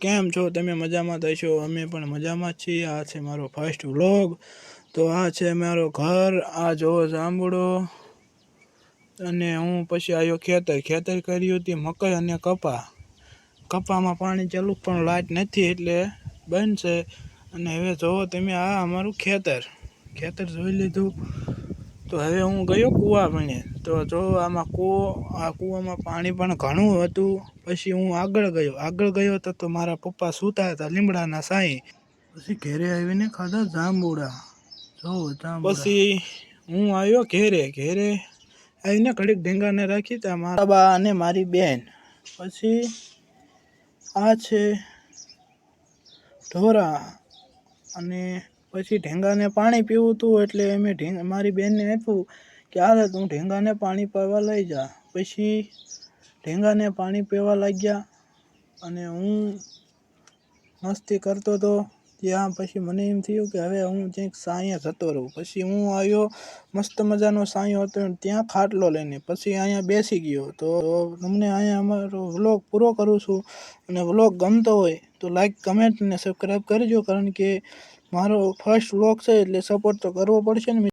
કેમ છો તમે? મજામાં થશો? અમે પણ મજામાં છીએ। આ છે મારો ફર્સ્ટ વ્લોગ। તો આ છે મારો ઘર, આ જોવો જાંબુડો, અને હું પછી આવ્યો ખેતર કર્યું હતી મકાઈ અને કપામાં પાણી ચાલુ પણ લાઈટ નથી એટલે બંધ છે। અને હવે જોવો તમે આ અમારું ખેતર જોઈ લીધું। તો હવે હું ગયો કૂવા પાણે, તો જો આમાં કૂવામાં પાણી પણ ઘણું હતું। પછી હું આગળ ગયો તો મારા પપ્પા સૂતા હતા લીમડાના સાંયે। પછી ઘરે આવીને ખાધા જાંબુડા, જો જાંબુડા। પછી હું આવ્યો ઘરે આવીને ઘડીક ઢીંગાને રાખી તા મારા બા અને મારી બેન। પછી આ છે ઢોરા, અને પછી ઢેંગાને પાણી પીવું હતું એટલે અમે મારી બેનને આપ્યું કે હાલે તું ઢેંગાને પાણી પીવા લઈ જા। પછી ઢેંગાને પાણી પીવા લાગ્યા અને હું મસ્તી કરતો હતો ત્યાં। પછી મને એમ થયું કે હવે હું ક્યાંક સાંયે જતો રહું। પછી હું આવ્યો, મસ્ત મજાનો સાંયો હતો ત્યાં ખાટલો લઈને, પછી અહીંયા બેસી ગયો। તો તમને અહીંયા અમારો વ્લોગ પૂરો કરું છું, અને વ્લોગ ગમતો હોય તો લાઈક, કમેન્ટ અને સબસ્ક્રાઈબ કરજો, કારણ કે મારો ફર્સ્ટ વ્લોગ છે એટલે સપોર્ટ તો કરવો પડશે ને।